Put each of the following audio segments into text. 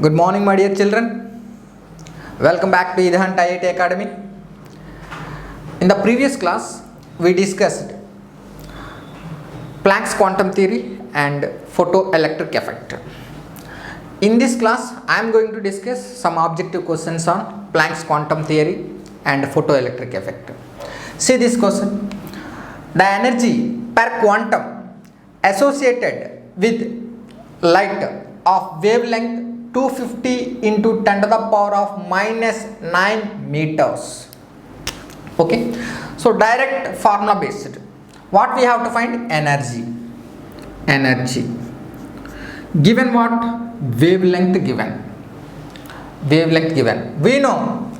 Good morning, my dear children. Welcome back to Idhant IIT Academy. In the previous class, we discussed Planck's quantum theory and photoelectric effect. In this class, I am going to discuss some objective questions on Planck's quantum theory and photoelectric effect. See this question. The energy per quantum associated with light of wavelength 250 into 10 to the power of minus 9 meters. Okay, so direct formula based. What we have to find? Energy. Given what? Wavelength given. We know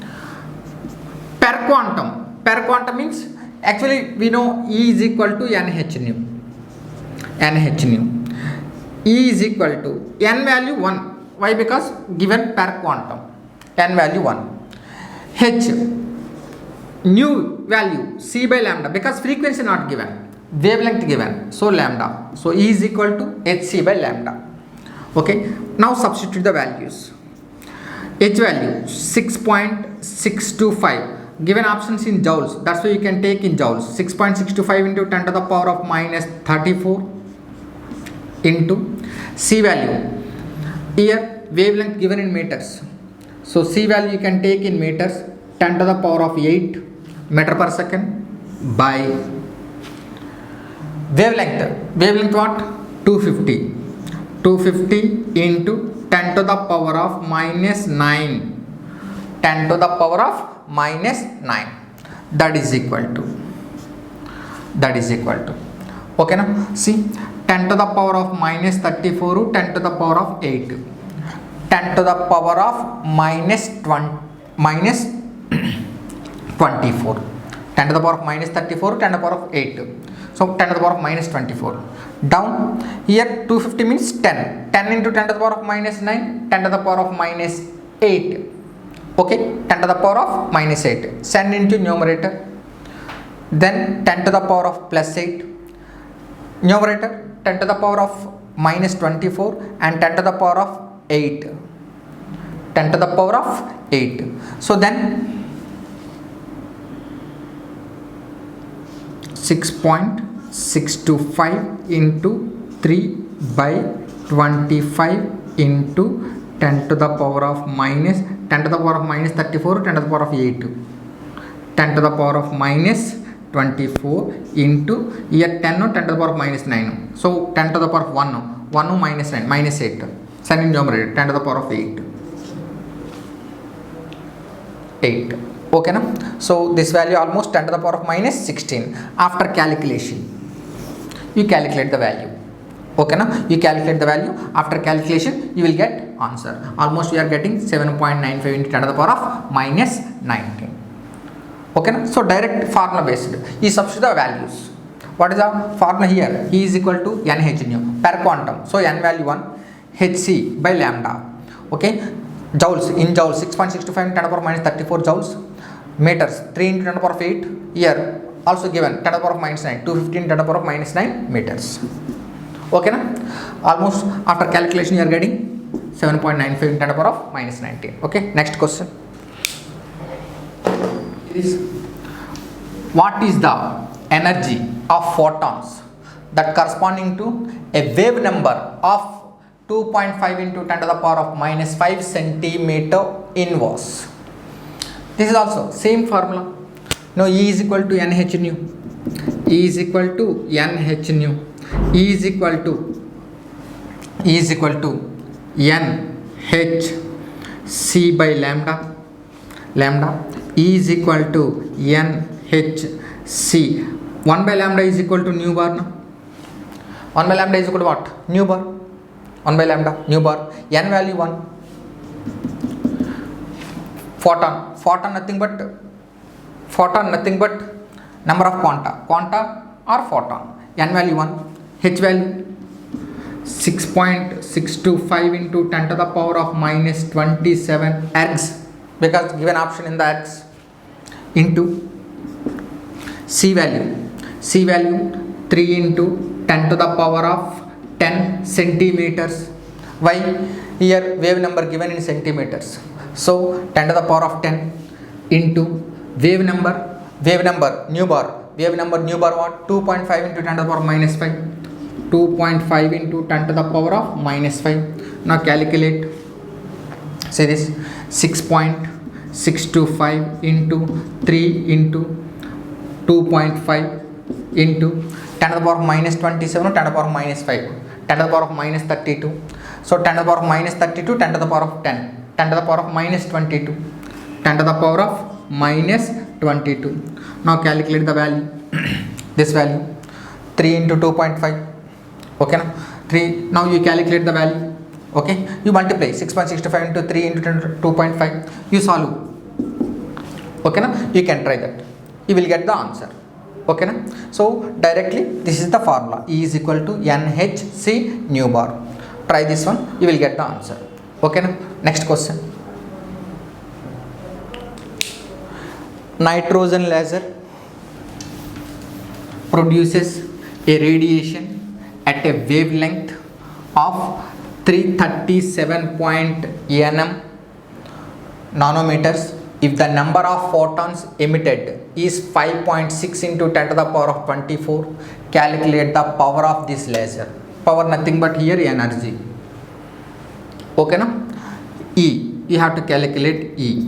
per quantum. Per quantum means actually we know E is equal to NH nu. E is equal to N value 1. Why? Because given per quantum. N value 1. H nu value C by lambda, because frequency not given, wavelength given, so lambda. So E is equal to Hc by lambda. Okay. Now substitute the values. H value 6.625. Given options in joules, that's why you can take in joules. 6.625 into 10 to the power of minus 34 into C value. Here wavelength given in meters. So C value you can take in meters, 10 to the power of 8 meter per second by wavelength. Wavelength what? 250. 250 into 10 to the power of minus 9. 10 to the power of minus 9. That is equal to. Okay now? See, 10 to the power of minus 34, 10 to the power of 8. 10 to the power of minus 24. 10 to the power of minus 34, 10 to the power of 8. So 10 to the power of minus 24. Down here 250 means 10. 10 into 10 to the power of minus 9, 10 to the power of minus 8. Okay, 10 to the power of minus 8. Send into numerator. Then 10 to the power of plus 8. Numerator 10 to the power of minus 24 and 10 to the power of 8. 10 to the power of 8. So then 6.625 into 3 by 25 into 10 to the power of minus 10 to the power of minus 34, 10 to the power of 8. 10 to the power of minus 24 into here 10 no 10 to the power of minus 9. So 10 to the power of 1 no 1 no minus 9 minus 8. Send in numerator 10 to the power of 8. Okay na? So this value almost 10 to the power of minus 16. After calculation, you calculate the value. Okay na? You calculate the value. After calculation, you will get answer. Almost we are getting 7.95 into 10 to the power of minus 19. Okay na? So direct formula based. You substitute the values. What is the formula here? E is equal to NH nu per quantum. So N value 1, Hc by lambda. Okay. Joules, in joules 6.625 into 10 to the power of minus 34 joules. Meters 3 into 10 to the power of 8. Here also given 10 to the power of minus 9. 215 10 to the power of minus 9 meters. Okay na? Almost after calculation you are getting 7.95 into 10 to the power of minus 19. Okay. Next question is, what is the energy of photons that corresponding to a wave number of 2.5 into 10 to the power of minus 5 centimeter inverse? This is also same formula. Now E is equal to NH nu. E is equal to NH nu. E is equal to NH C by lambda. E is equal to NH C. 1 by lambda is equal to nu bar. 1 by lambda is equal to what? Nu bar. 1 by lambda, nu bar. N value 1. Photon nothing but number of quanta or photon. N value 1. H value 6.625 into 10 to the power of minus 27 ergs, because given option in the ergs, into C value 3 into 10 to the power of 10 centimeters. Why? Here wave number given in centimeters. So 10 to the power of 10 into wave number new bar what? 2.5 into 10 to the power of minus 5. 2.5 into 10 to the power of minus 5. Now calculate. Say this 6.625 into 3 into 2.5 into 10 to the power of minus 27 or 10 to the power of minus 5. 10 to the power of minus 32. So 10 to the power of minus 32, 10 to the power of 10. 10 to the power of minus 22. 10 to the power of minus 22. Now calculate the value. This value 3 into 2.5. Okay, now 3. Now you calculate the value. Okay, you multiply 6.65 into 3 into 2.5. You solve. Okay, now you can try that. You will get the answer. Okay, now so directly this is the formula. E is equal to NHC nu bar. Try this one. You will get the answer. Okay, now next question. Nitrogen laser produces a radiation at a wavelength of 337 nm nanometers if the number of photons emitted is 5.6 into 10 to the power of 24. Calculate the power of this laser. Power nothing but here energy. Okay, now E, you have to calculate E.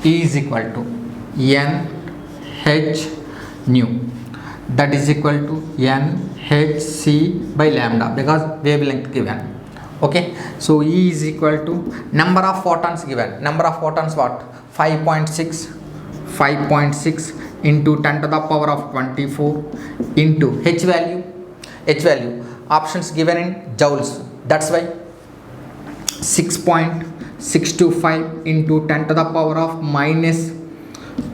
E is equal to NH nu, that is equal to NHC by lambda because wavelength given. Okay, so E is equal to number of photons given. Number of photons what? 5.6 into 10 to the power of 24 into H value. Options given in joules. That's why 6.625 into 10 to the power of minus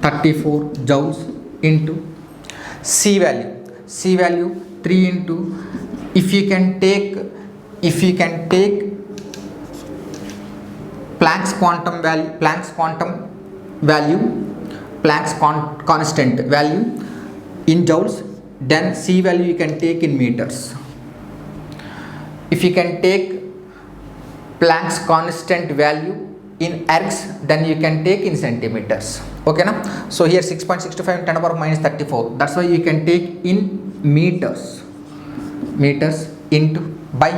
34 joules into C value 3 into, if you can take Planck's constant value in joules, then C value you can take in meters. If you can take Planck's constant value in ergs, then you can take in centimeters. Okay, now so here 6.625 10 to the power of minus 34. That's why you can take in meters into by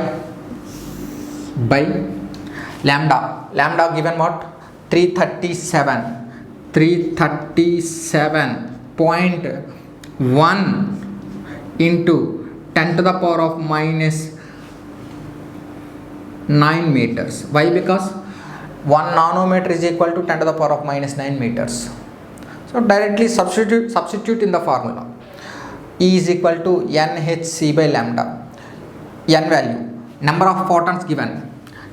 lambda given what? 337.1 into 10 to the power of minus 9 meters. Why? Because 1 nanometer is equal to 10 to the power of minus 9 meters. So directly substitute in the formula. E is equal to NHC by lambda. N value, number of photons given,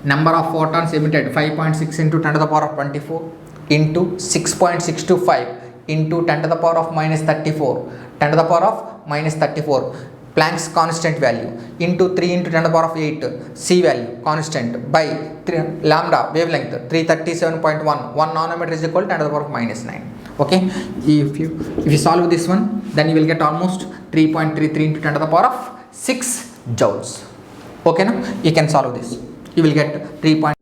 number of photons emitted 5.6 into 10 to the power of 24 into 6.625 into 10 to the power of minus 34, 10 to the power of minus 34 Planck's constant value into 3 into 10 to the power of 8 C value constant by 3, lambda wavelength 337.1 1 nanometer is equal to 10 to the power of minus 9. Okay, if you solve this one, then you will get almost 3.33 into 10 to the power of 6 joules. Okay, now you can solve this. You will get 3.